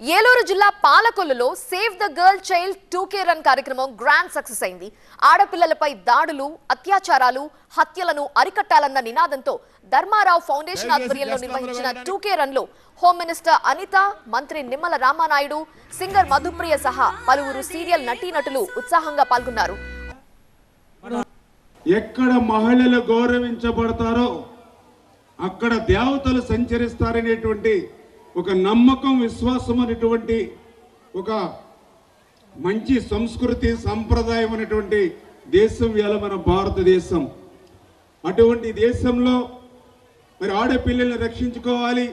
ఏలూరు జిల్లా పాలకొల్లులో save the girl child 2K run కార్యక్రమం గ్రాండ్ సక్సెస్ అయింది. ఆడపిల్లలపై దాడులు, అత్యాచారాలు, హత్యలను అరికట్టాలన్న నినాదంతో ధర్మారావు ఫౌండేషన్ ఆధ్వర్యంలో నిర్వహించిన 2K రన్ లో హోమ్ మినిస్టర్ అనిత, మంత్రి నిమ్మల రామానాయుడు, సింగర్ మధుప్రియ సహా పలువురు సీరియల్ నటీనటులు ఉత్సాహంగా పాల్గొన్నారు. ఎక్కడ మహిళలు గౌరవించబడతారో అక్కడ దేవతలు సంచరిస్తారనేటువంటి ఒక నమ్మకం, విశ్వాసం అనేటువంటి ఒక మంచి సంస్కృతి సంప్రదాయం అనేటువంటి దేశం ఇవాళ మన భారతదేశం. అటువంటి దేశంలో మరి ఆడపిల్లల్ని రక్షించుకోవాలి,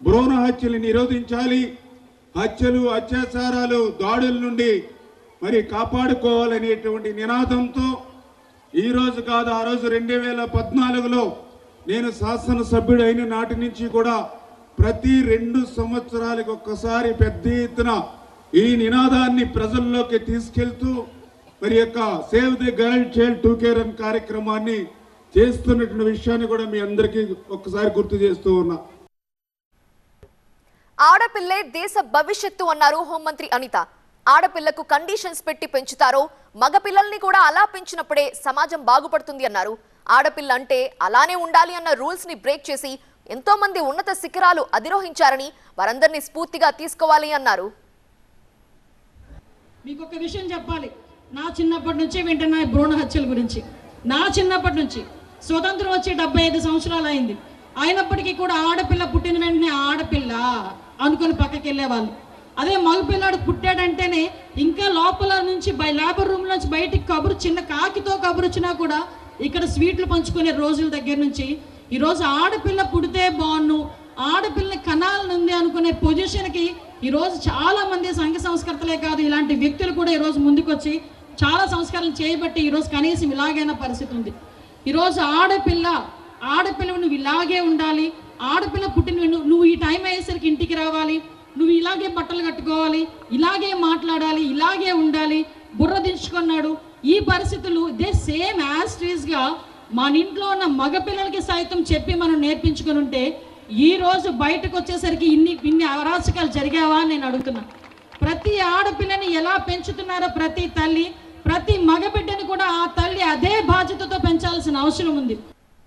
భ్రూణ హత్యలు నిరోధించాలి, హత్యలు, అత్యాచారాలు, దాడుల నుండి మరి కాపాడుకోవాలనేటువంటి నినాదంతో ఈరోజు కాదు, ఆ రోజు 2014లో నేను శాసనసభ్యుడు అయిన నాటి నుంచి కూడా ప్రతి 2 సంవత్సరాలకు ఒక్కసారి పెద్ద ఎత్తున ఈ నినాదాన్ని ప్రజల్లోకి తీసుకెళ్తూ మరి యొక్క save the girl child 2K run కార్యక్రమాన్ని చేస్తున్నటువంటి విషయాన్ని కూడా మీ అందరికీ ఒక్కసారి గుర్తు చేస్తూ ఉన్నా. ఆడపిల్లే దేశ భవిష్యత్తు అన్నారు హోంమంత్రి అనిత. ఆడపిల్లకు కండిషన్స్ పెట్టి పెంచుతారో మగపిల్లల్ని కూడా అలా పెంచినప్పుడే సమాజం బాగుపడుతుంది అన్నారు. ఆడపిల్ల అంటే అలానే ఉండాలి అన్న రూల్స్ ని బ్రేక్ చేసి ఎంతో మంది ఉన్నత శిఖరాలు అధిరోహించారని వారందరినీ స్ఫూర్తిగా తీసుకోవాలి అన్నారు. మీకు ఒక విషయం చెప్పాలి, నా చిన్నప్పటి నుంచి వింటున్నా భ్రూణ హత్యల గురించి. నా చిన్నప్పటి నుంచి స్వతంత్రం వచ్చి 75 సంవత్సరాలు అయింది. అయినప్పటికీ కూడా ఆడపిల్ల పుట్టిన వెంటనే ఆడపిల్ల అనుకుని పక్కకి వెళ్ళేవాళ్ళు. అదే మగపిల్లాడు పుట్టాడంటేనే ఇంకా లోపల నుంచి లేబర్ రూమ్ నుంచి బయటికి కబురు, చిన్న కాకితో కబురు వచ్చినా కూడా ఇక్కడ స్వీట్లు పంచుకునే రోజుల దగ్గర నుంచి ఈరోజు ఆడపిల్ల పుడితే బాగున్ను, ఆడపిల్లని కనాలనుంది అనుకునే పొజిషన్కి ఈరోజు చాలా మంది సంఘ సంస్కర్తలే కాదు, ఇలాంటి వ్యక్తులు కూడా ఈరోజు ముందుకొచ్చి చాలా సంస్కరణలు చేయబట్టి ఈరోజు కనీసం ఇలాగైనా పరిస్థితి ఉంది. ఈరోజు ఆడపిల్ల నువ్వు ఇలాగే ఉండాలి, ఆడపిల్ల పుట్టిన నువ్వు ఈ టైం అయ్యేసరికి ఇంటికి రావాలి, నువ్వు ఇలాగే బట్టలు కట్టుకోవాలి, ఇలాగే మాట్లాడాలి, ఇలాగే ఉండాలి, బుర్ర దించుకున్నాడు. ఈ పరిస్థితులు ఇదే సేమ్ యాస్ట్రీస్గా మన ఇంట్లో ఉన్న మగపిల్లలకి సైతం చెప్పి మనం నేర్పించుకుని ఉంటే ఈ రోజు బయటకు వచ్చేసరికి ఇన్ని అరాచకాలు జరిగావా అని నేను అడుగుతున్నా. ప్రతి ఆడపిల్లని ఎలా పెంచుతున్నారో ప్రతి తల్లి, ప్రతి మగబిడ్డని కూడా ఆ తల్లి అదే బాధ్యతతో పెంచాల్సిన అవసరం ఉంది.